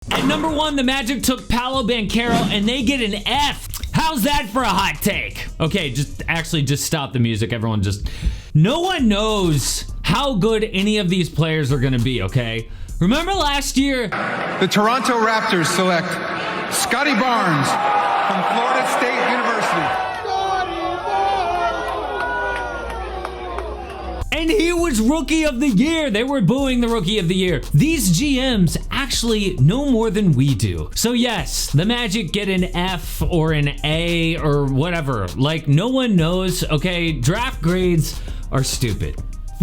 At number 1, the Magic took Paolo Banchero, and they get an F. How's that for a hot take? Okay, just stop the music. Everyone no one knows how good any of these players are going to be, okay? Remember last year? The Toronto Raptors select Scotty Barnes from Florida State University. And he was Rookie of the Year. They were booing the Rookie of the Year. These GMs actually know more than we do. So yes, the Magic get an F or an A or whatever. Like, no one knows, okay? Draft grades are stupid.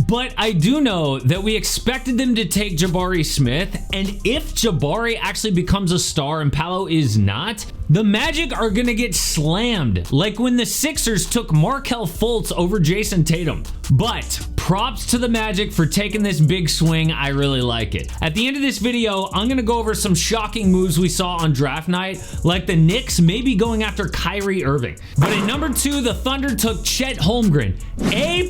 But I do know that we expected them to take Jabari Smith, and if Jabari actually becomes a star and Paolo is not, the Magic are gonna get slammed, like when the Sixers took Markelle Fultz over Jason Tatum. But props to the Magic for taking this big swing. I really like it. At the end of this video, I'm gonna go over some shocking moves we saw on draft night, like the Knicks maybe going after Kyrie Irving. But at number 2, the Thunder took Chet Holmgren. A+,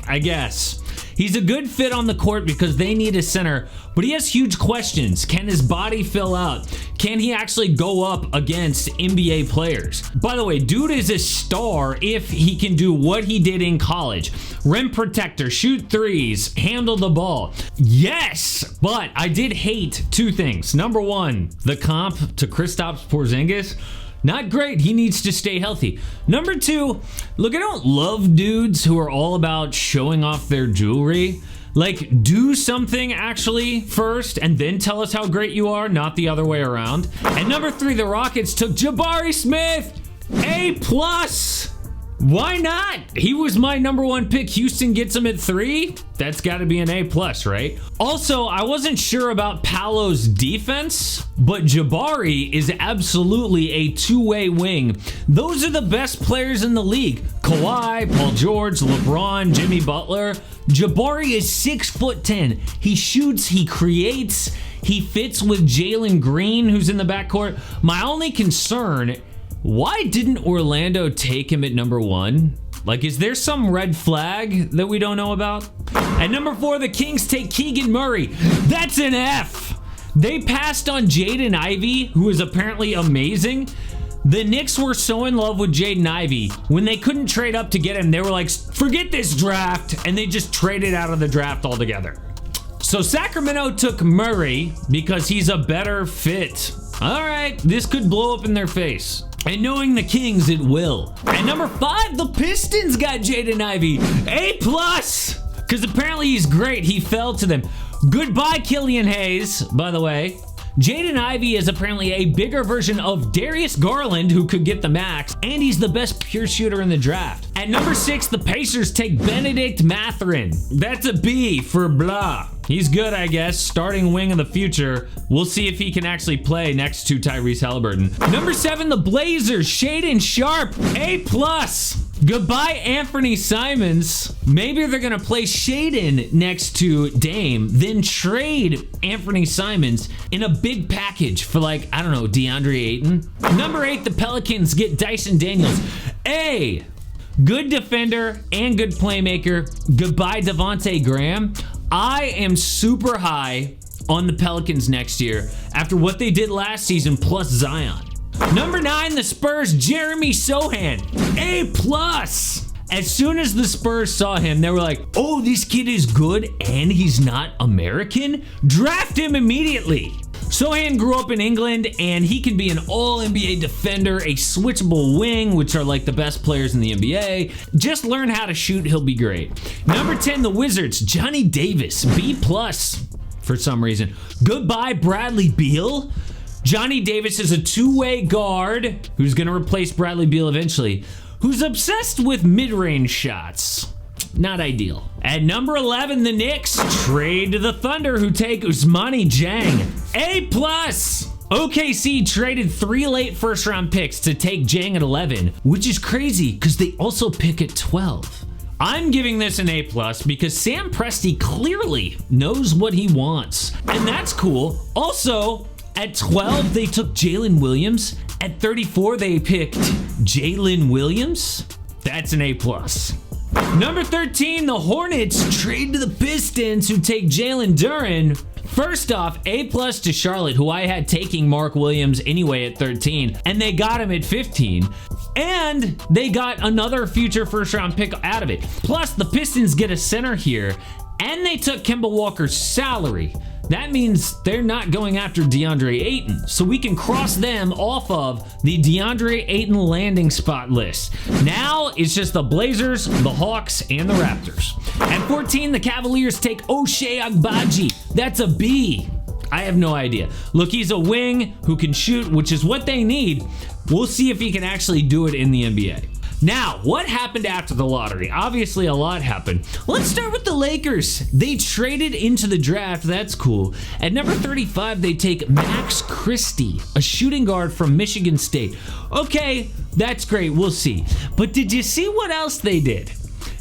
I guess. He's a good fit on the court because they need a center, but he has huge questions. Can his body fill out? Can he actually go up against NBA players? By the way, dude is a star if he can do what he did in college. Rim protector, shoot threes, handle the ball. Yes, but I did hate 2 things. Number 1, the comp to Kristaps Porzingis. Not great. He needs to stay healthy. Number 2, look, I don't love dudes who are all about showing off their jewelry. Like, do something actually first and then tell us how great you are, not the other way around. And number 3, the Rockets took Jabari Smith. A+. Why not? He was my number 1 pick. Houston gets him at 3. That's got to be an A+, right? Also, I wasn't sure about Paolo's defense, but Jabari is absolutely a 2-way wing. Those are the best players in the league. Kawhi, Paul George, LeBron, Jimmy Butler. Jabari is 6'10". He shoots, he creates, he fits with Jalen Green, who's in the backcourt. My only concern, why didn't Orlando take him at number 1? Like, is there some red flag that we don't know about? At number 4, the Kings take Keegan Murray. That's an F. They passed on Jaden Ivey, who is apparently amazing. The Knicks were so in love with Jaden Ivey. When they couldn't trade up to get him, they were like, forget this draft, and they just traded out of the draft altogether. So Sacramento took Murray because he's a better fit. All right, this could blow up in their face. And knowing the Kings, it will. At number 5, the Pistons got Jaden Ivey. A+. Because apparently he's great. He fell to them. Goodbye, Killian Hayes, by the way. Jaden Ivey is apparently a bigger version of Darius Garland, who could get the max, and he's the best pure shooter in the draft. At number 6, the Pacers take Benedict Mathurin. That's a B for blah. He's good, I guess. Starting wing of the future. We'll see if he can actually play next to Tyrese Halliburton. Number 7, the Blazers. Shaedon Sharpe. A+. Goodbye, Anthony Simons. Maybe they're going to play Shaedon next to Dame, then trade Anthony Simons in a big package for, like, I don't know, DeAndre Ayton. Number 8, the Pelicans get Dyson Daniels. A. Good defender and good playmaker. Goodbye, Devontae Graham. I am super high on the Pelicans next year after what they did last season plus Zion. Number 9, the Spurs, Jeremy Sohan. A+. As soon as the Spurs saw him, they were like, oh, this kid is good and he's not American? Draft him immediately. Sohan grew up in England and he can be an all-NBA defender, a switchable wing, which are like the best players in the NBA. Just learn how to shoot, he'll be great. Number 10, the Wizards, Johnny Davis, B+ for some reason. Goodbye, Bradley Beal. Johnny Davis is a 2-way guard who's going to replace Bradley Beal eventually, who's obsessed with mid-range shots. Not ideal. At number 11, the Knicks trade to the Thunder, who take Ousmane Dieng. A+. OKC traded 3 late first-round picks to take Dieng at 11, which is crazy because they also pick at 12. I'm giving this an A+ because Sam Presti clearly knows what he wants, and that's cool. Also, at 12, they took Jalen Williams. At 34, they picked Jalen Williams. That's an A+. Number 13, the Hornets trade to the Pistons, who take Jalen Duren. First off, A+ to Charlotte, who I had taking Mark Williams anyway at 13, and they got him at 15. And they got another future first-round pick out of it. Plus, the Pistons get a center here, and they took Kemba Walker's salary. That means they're not going after DeAndre Ayton, so we can cross them off of the DeAndre Ayton landing spot list. Now it's just the Blazers, the Hawks, and the Raptors. At 14, the Cavaliers take Ochai Agbaji. That's a B. I have no idea. Look, he's a wing who can shoot, which is what they need. We'll see if he can actually do it in the NBA. Now, what happened after the lottery? Obviously, a lot happened. Let's start with the Lakers. They traded into the draft. That's cool. At number 35, they take Max Christie, a shooting guard from Michigan State. Okay, that's great. We'll see. But did you see what else they did?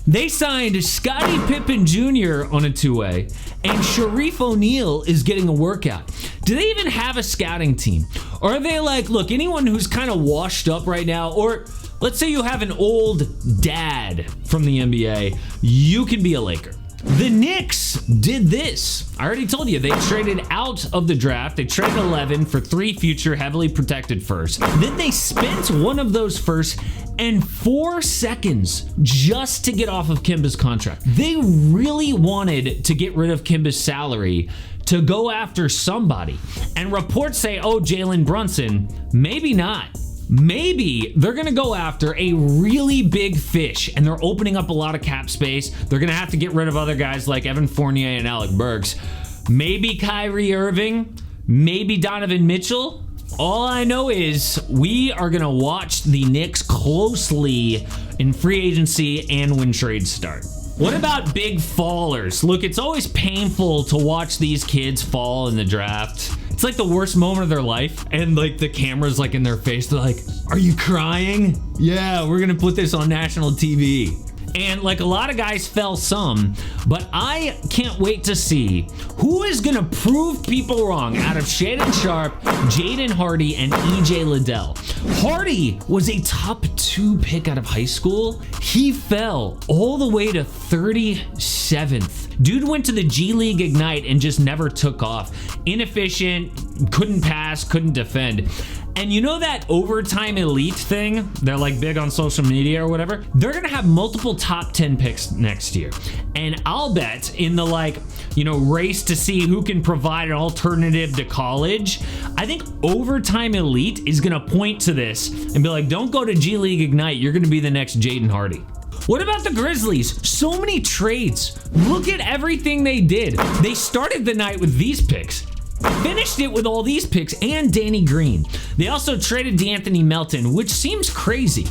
They signed Scottie Pippen Jr. on a two-way, and Sharif O'Neal is getting a workout. Do they even have a scouting team? Or are they like, look, anyone who's kind of washed up right now, or let's say you have an old dad from the NBA, you can be a Laker. The Knicks did this. I already told you, they traded out of the draft. They traded 11 for 3 future heavily protected firsts. Then they spent one of those firsts and 4 seconds just to get off of Kemba's contract. They really wanted to get rid of Kemba's salary to go after somebody. And reports say, oh, Jalen Brunson, maybe not. Maybe they're going to go after a really big fish, and they're opening up a lot of cap space. They're going to have to get rid of other guys like Evan Fournier and Alec Burks. Maybe Kyrie Irving. Maybe Donovan Mitchell. All I know is we are going to watch the Knicks closely in free agency and when trades start. What about big fallers? Look, it's always painful to watch these kids fall in the draft. It's like the worst moment of their life, and like the camera's like in their face. They're like, are you crying? Yeah, we're gonna put this on national TV. And like a lot of guys fell some, but I can't wait to see who is gonna prove people wrong out of Shaedon Sharpe, Jaden Hardy, and EJ Liddell. Hardy was a top 2 pick out of high school. He fell all the way to 37th. Dude went to the G League Ignite and just never took off. Inefficient, couldn't pass, couldn't defend. And you know that overtime elite thing? They're like big on social media or whatever. They're gonna have multiple top 10 picks next year. And I'll bet in the race to see who can provide an alternative to college, I think overtime elite is gonna point to this and be like, don't go to G League Ignite, you're gonna be the next Jaden Hardy. What about the Grizzlies? So many trades. Look at everything they did. They started the night with these picks. Finished it with all these picks and Danny Green. They also traded DeAnthony Melton, which seems crazy.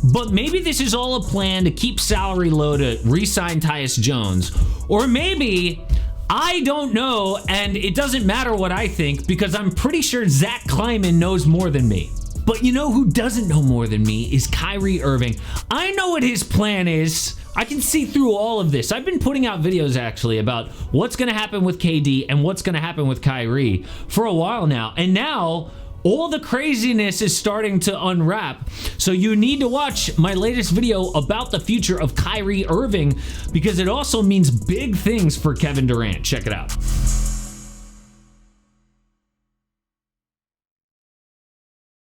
But maybe this is all a plan to keep salary low to re-sign Tyus Jones. Or maybe, I don't know, and it doesn't matter what I think because I'm pretty sure Zach Kleiman knows more than me. But you know who doesn't know more than me is Kyrie Irving. I know what his plan is. I can see through all of this. I've been putting out videos actually about what's going to happen with KD and what's going to happen with Kyrie for a while now. And now all the craziness is starting to unwrap. So you need to watch my latest video about the future of Kyrie Irving because it also means big things for Kevin Durant. Check it out.